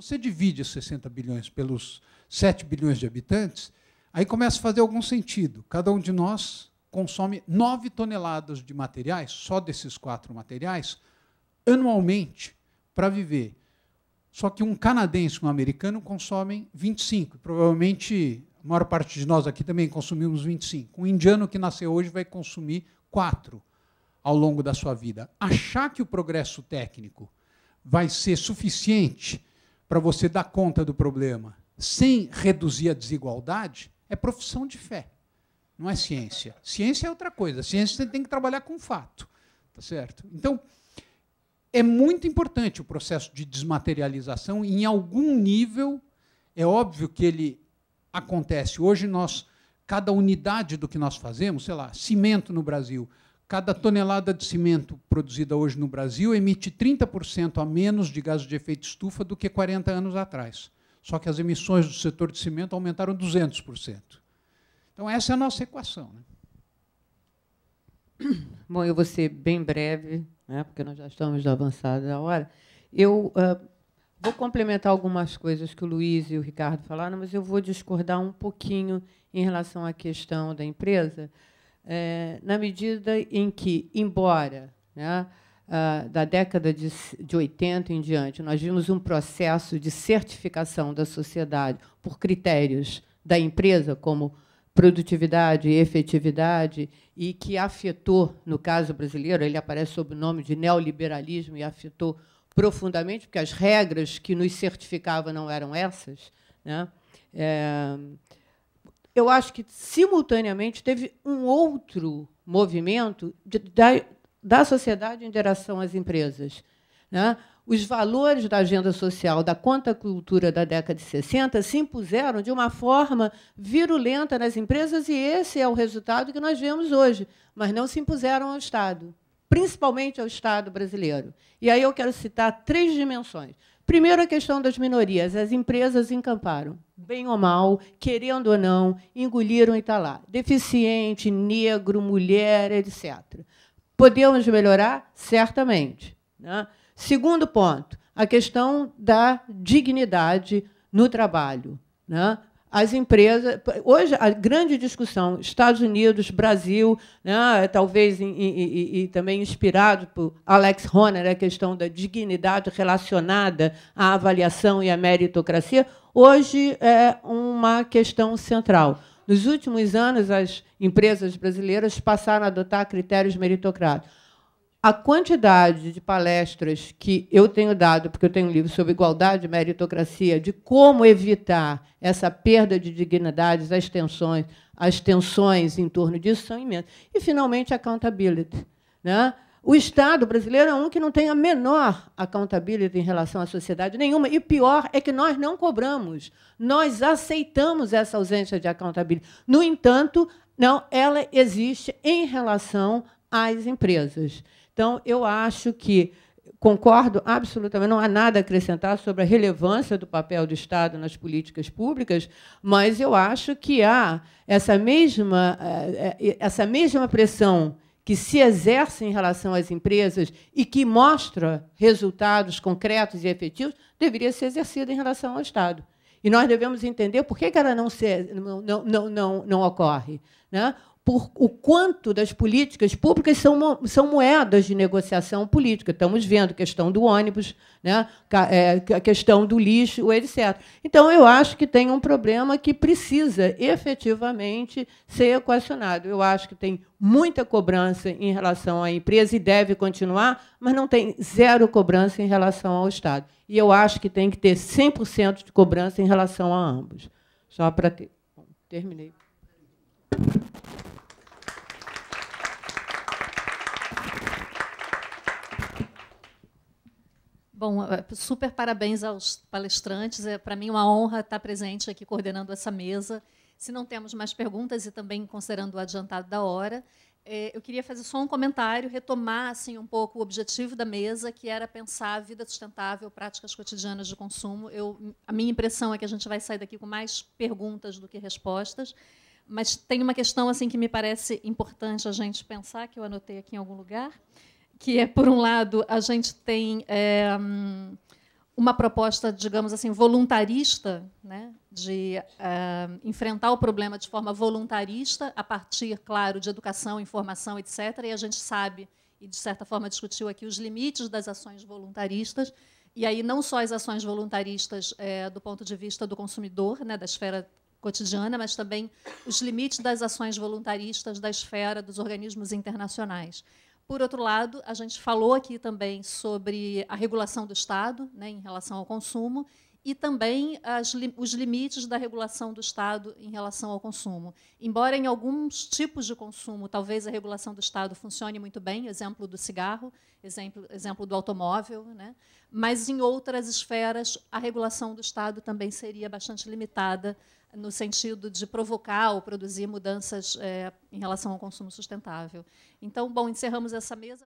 Você divide 60 bilhões pelos 7 bilhões de habitantes, aí começa a fazer algum sentido. Cada um de nós consome 9 toneladas de materiais, só desses 4 materiais, anualmente, para viver. Só que um canadense e um americano consomem 25. Provavelmente, a maior parte de nós aqui também consumimos 25. Um indiano que nasceu hoje vai consumir 4 ao longo da sua vida. Achar que o progresso técnico vai ser suficiente para você dar conta do problema sem reduzir a desigualdade é profissão de fé, não é ciência. Ciência é outra coisa. Ciência você tem que trabalhar com fato. Tá certo? Então, é muito importante o processo de desmaterialização, e, em algum nível, é óbvio que ele acontece. Hoje, cada unidade do que nós fazemos, sei lá, cimento no Brasil, cada tonelada de cimento produzida hoje no Brasil emite 30% a menos de gases de efeito estufa do que 40 anos atrás. Só que as emissões do setor de cimento aumentaram 200%. Então, essa é a nossa equação, né? Bom, eu vou ser bem breve, né, porque nós já estamos avançados da hora. Eu vou complementar algumas coisas que o Luiz e o Ricardo falaram, mas eu vou discordar um pouquinho em relação à questão da empresa, na medida em que, embora, né, da década de 80 em diante, nós vimos um processo de certificação da sociedade por critérios da empresa, como produtividade e efetividade, e que afetou, no caso brasileiro, ele aparece sob o nome de neoliberalismo e afetou profundamente, porque as regras que nos certificavam não eram essas, né? Eu acho que, simultaneamente, teve um outro movimento da sociedade em direção às empresas, né? Os valores da agenda social, da contracultura da década de 60 se impuseram de uma forma virulenta nas empresas, e esse é o resultado que nós vemos hoje, mas não se impuseram ao Estado, principalmente ao Estado brasileiro. E aí eu quero citar 3 dimensões. Primeiro, a questão das minorias. As empresas encamparam, bem ou mal, querendo ou não, engoliram e está lá. Deficiente, negro, mulher, etc. Podemos melhorar? Certamente, né? Segundo ponto, a questão da dignidade no trabalho, né? As empresas... Hoje, a grande discussão, Estados Unidos, Brasil, né, talvez e também inspirado por Alex Honnold, a questão da dignidade relacionada à avaliação e à meritocracia, hoje é uma questão central. Nos últimos anos, as empresas brasileiras passaram a adotar critérios meritocráticos. A quantidade de palestras que eu tenho dado, porque eu tenho um livro sobre igualdade e meritocracia, de como evitar essa perda de dignidades, as tensões em torno disso, são imensas. E, finalmente, a accountability, né? O Estado brasileiro é um que não tem a menor accountability em relação à sociedade nenhuma. E pior é que nós não cobramos. Nós aceitamos essa ausência de accountability. No entanto, não, ela existe em relação às empresas. Então, eu acho que, concordo absolutamente, não há nada a acrescentar sobre a relevância do papel do Estado nas políticas públicas, mas eu acho que há essa mesma pressão que se exerce em relação às empresas e que mostra resultados concretos e efetivos, deveria ser exercida em relação ao Estado. E nós devemos entender por que ela não ocorre, né? Por o quanto das políticas públicas são moedas de negociação política. Estamos vendo a questão do ônibus, né? A questão do lixo, etc. Então, eu acho que tem um problema que precisa, efetivamente, ser equacionado. Eu acho que tem muita cobrança em relação à empresa e deve continuar, mas não tem zero cobrança em relação ao Estado. E eu acho que tem que ter 100% de cobrança em relação a ambos. Só para ter... Bom, terminei. Bom, super parabéns aos palestrantes. É, para mim, uma honra estar presente aqui coordenando essa mesa. Se não temos mais perguntas e também considerando o adiantado da hora, eu queria fazer só um comentário, retomar assim, um pouco o objetivo da mesa, que era pensar a vida sustentável, práticas cotidianas de consumo. A minha impressão é que a gente vai sair daqui com mais perguntas do que respostas, mas tem uma questão assim, que me parece importante a gente pensar, que eu anotei aqui em algum lugar, que é, por um lado, a gente tem uma proposta, digamos assim, voluntarista, né, de enfrentar o problema de forma voluntarista, a partir, claro, de educação, informação, etc. E a gente sabe, e de certa forma discutiu aqui, os limites das ações voluntaristas, e aí não só as ações voluntaristas do ponto de vista do consumidor, né, da esfera cotidiana, mas também os limites das ações voluntaristas da esfera dos organismos internacionais. Por outro lado, a gente falou aqui também sobre a regulação do Estado, né, em relação ao consumo, e também os limites da regulação do Estado em relação ao consumo. Embora em alguns tipos de consumo, talvez a regulação do Estado funcione muito bem, exemplo do cigarro, exemplo do automóvel, né, mas em outras esferas a regulação do Estado também seria bastante limitada, no sentido de provocar ou produzir mudanças em relação ao consumo sustentável. Então, bom, encerramos essa mesa.